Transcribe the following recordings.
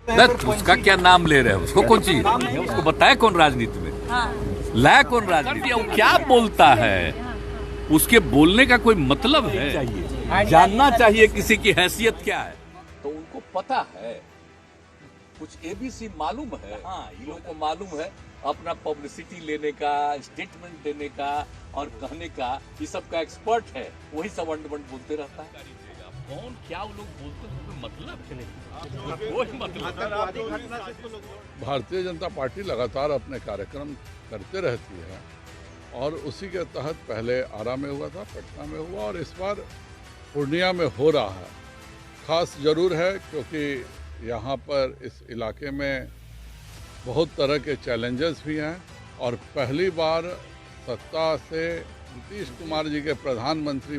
उसका क्या नाम ले रहे हैं? उसको कौन चीज है? उसको बताए कौन राजनीति में लाया? कौन राजनीति? वो क्या बोलता है? उसके बोलने का कोई मतलब है? जानना चाहिए किसी की हैसियत क्या है। तो उनको पता है, कुछ एबीसी मालूम है। हाँ, इन लोगों को मालूम है अपना पब्लिसिटी लेने का, स्टेटमेंट देने का और कहने का। ये सब का एक्सपर्ट है, वही सब अंडबंड बोलते रहता है। कौन क्या वो लोग बोलते हैं, कोई मतलब कोई मतलब। भारतीय जनता पार्टी लगातार अपने कार्यक्रम करते रहती है और उसी के तहत पहले आरा में हुआ था, पटना में हुआ और इस बार पूर्णिया में हो रहा है। खास जरूर है क्योंकि यहाँ पर इस इलाके में बहुत तरह के चैलेंजेस भी हैं और पहली बार सत्ता से नीतीश कुमार जी के प्रधानमंत्री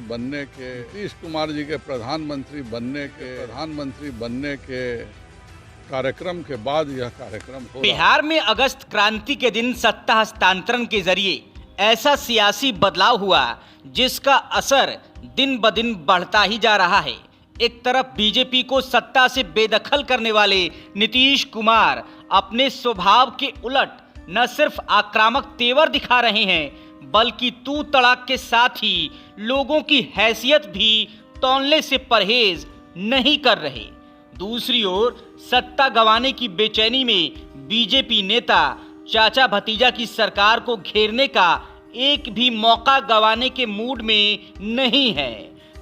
बनने के कार्यक्रम के बाद यह कार्यक्रम हो रहा है। बिहार में अगस्त क्रांति के दिन सत्ता हस्तांतरण के जरिए ऐसा सियासी बदलाव हुआ जिसका असर दिन ब दिन बढ़ता ही जा रहा है। एक तरफ बीजेपी को सत्ता से बेदखल करने वाले नीतीश कुमार अपने स्वभाव के उलट न सिर्फ आक्रामक तेवर दिखा रहे हैं बल्कि तू तड़ाक के साथ ही लोगों की हैसियत भी तौलने से परहेज नहीं कर रहे। दूसरी ओर सत्ता गंवाने की बेचैनी में बीजेपी नेता चाचा भतीजा की सरकार को घेरने का एक भी मौका गंवाने के मूड में नहीं है।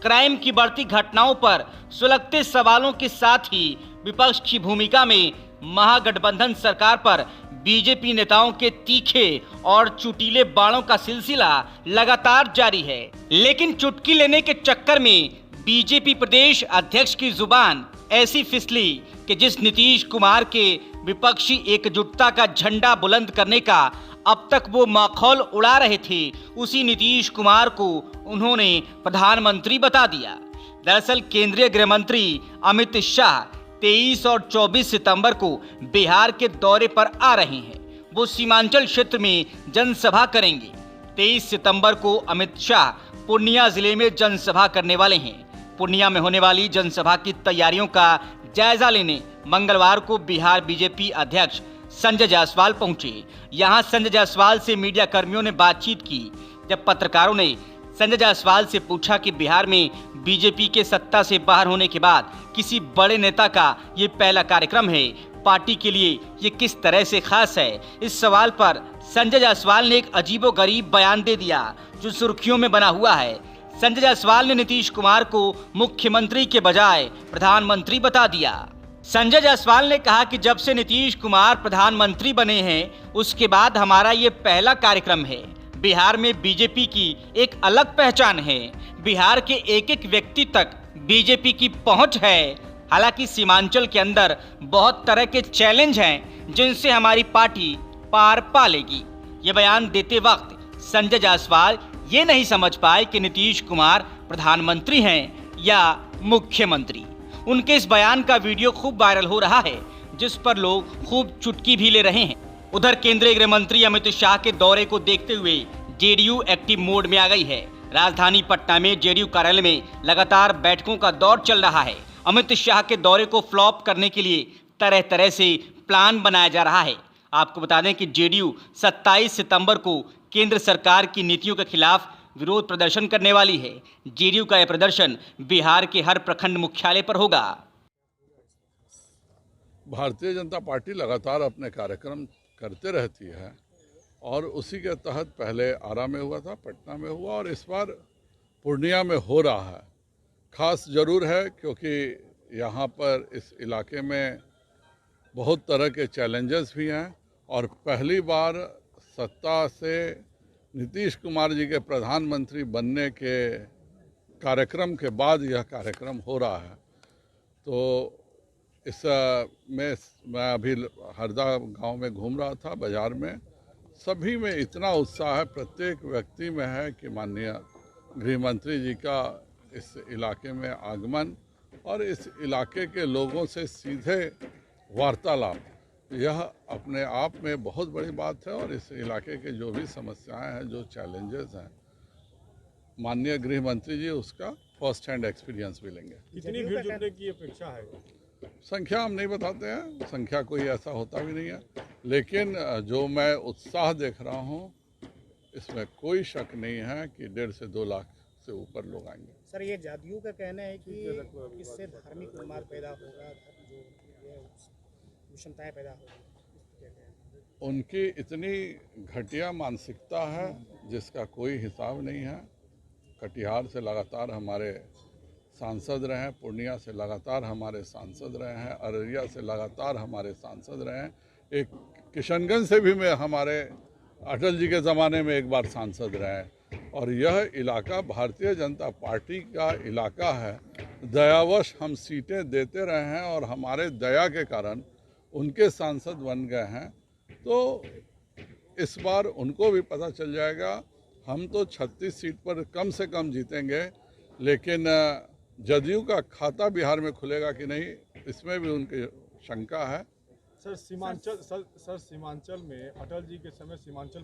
क्राइम की बढ़ती घटनाओं पर सुलगते सवालों के साथ ही विपक्ष की भूमिका में महागठबंधन सरकार पर बीजेपी नेताओं के तीखे और चुटीले बाणों का सिलसिला लगातार जारी है। लेकिन चुटकी लेने के चक्कर में बीजेपी प्रदेश अध्यक्ष की जुबान ऐसी फिसली कि जिस नीतीश कुमार के विपक्षी एकजुटता का झंडा बुलंद करने का अब तक वो माखौल उड़ा रहे थे, उसी नीतीश कुमार को उन्होंने प्रधानमंत्री बता दिया। दरअसल केंद्रीय गृह मंत्री अमित शाह 23 और 24 सितंबर को बिहार के दौरे पर आ रहे हैं। वो सीमांचल क्षेत्र में जनसभा करेंगे। 23 सितंबर को अमित शाह पूर्णिया जिले में जनसभा करने वाले हैं। पूर्णिया में होने वाली जनसभा की तैयारियों का जायजा लेने मंगलवार को बिहार बीजेपी अध्यक्ष संजय जायसवाल पहुंचे। यहां संजय जायसवाल से मीडिया कर्मियों ने बातचीत की। जब पत्रकारों ने संजय जायसवाल से पूछा कि बिहार में बीजेपी के सत्ता से बाहर होने के बाद किसी बड़े नेता का ये पहला कार्यक्रम है, पार्टी के लिए ये किस तरह से खास है, इस सवाल पर संजय जायसवाल ने एक अजीबोगरीब बयान दे दिया जो सुर्खियों में बना हुआ है। संजय जायसवाल ने नीतीश कुमार को मुख्यमंत्री के बजाय प्रधानमंत्री बता दिया। संजय जायसवाल ने कहा कि जब से नीतीश कुमार प्रधानमंत्री बने हैं उसके बाद हमारा ये पहला कार्यक्रम है। बिहार में बीजेपी की एक अलग पहचान है। बिहार के एक एक व्यक्ति तक बीजेपी की पहुंच है। हालांकि सीमांचल के अंदर बहुत तरह के चैलेंज हैं जिनसे हमारी पार्टी पार पा लेगी। ये बयान देते वक्त संजय जायसवाल ये नहीं समझ पाए कि नीतीश कुमार प्रधानमंत्री हैं या मुख्यमंत्री। उनके इस बयान का वीडियो खूब वायरल हो रहा है जिस पर लोग खूब चुटकी भी ले रहे हैं। उधर केंद्रीय गृह मंत्री अमित शाह के दौरे को देखते हुए जेडीयू एक्टिव मोड में आ गई है। राजधानी पटना में जेडीयू कार्यालय में लगातार बैठकों का दौर चल रहा है। अमित शाह के दौरे को फ्लॉप करने के लिए तरह तरह से प्लान बनाया जा रहा है। आपको बता दें कि जेडीयू 27 सितंबर को केंद्र सरकार की नीतियों के खिलाफ विरोध प्रदर्शन करने वाली है। जेडीयू का यह प्रदर्शन बिहार के हर प्रखंड मुख्यालय पर होगा। भारतीय जनता पार्टी लगातार अपने कार्यक्रम करते रहती है और उसी के तहत पहले आरा में हुआ था, पटना में हुआ और इस बार पूर्णिया में हो रहा है। खास जरूर है क्योंकि यहाँ पर इस इलाके में बहुत तरह के चैलेंजेस भी हैं और पहली बार सत्ता से नीतीश कुमार जी के प्रधानमंत्री बनने के कार्यक्रम के बाद यह कार्यक्रम हो रहा है। तो इस में मैं अभी हरदा गांव में घूम रहा था, बाजार में सभी में इतना उत्साह है, प्रत्येक व्यक्ति में है कि माननीय गृह मंत्री जी का इस इलाके में आगमन और इस इलाके के लोगों से सीधे वार्तालाप, यह अपने आप में बहुत बड़ी बात है। और इस इलाके के जो भी समस्याएं हैं, जो चैलेंजेस हैं, माननीय गृह मंत्री जी उसका फर्स्ट हैंड एक्सपीरियंस भी लेंगे। कितनी भीड़ जुटने की अपेक्षा है? संख्या हम नहीं बताते हैं, संख्या कोई ऐसा होता भी नहीं है, लेकिन जो मैं उत्साह देख रहा हूँ इसमें कोई शक नहीं है कि 1.5 से 2 लाख से ऊपर लोग आएंगे। सर, ये जदयू का कहना है कि इससे धार्मिक उन्माद पैदा होगा, जो विषमताएं पैदा होगी। उनकी इतनी घटिया मानसिकता है जिसका कोई हिसाब नहीं है। कटिहार से लगातार हमारे सांसद रहे हैं, पूर्णिया से लगातार हमारे सांसद रहे हैं, अररिया से लगातार हमारे सांसद रहे हैं, एक किशनगंज से भी मैं हमारे अटल जी के ज़माने में एक बार सांसद रहे हैं। और यह इलाका भारतीय जनता पार्टी का इलाका है। दयावश हम सीटें देते रहे हैं और हमारे दया के कारण उनके सांसद बन गए हैं। तो इस बार उनको भी पता चल जाएगा, हम तो 36 सीट पर कम से कम जीतेंगे, लेकिन जदयू का खाता बिहार में खुलेगा कि नहीं, इसमें भी उनकी शंका है। सर सीमांचल में अटल जी के समय सीमांचल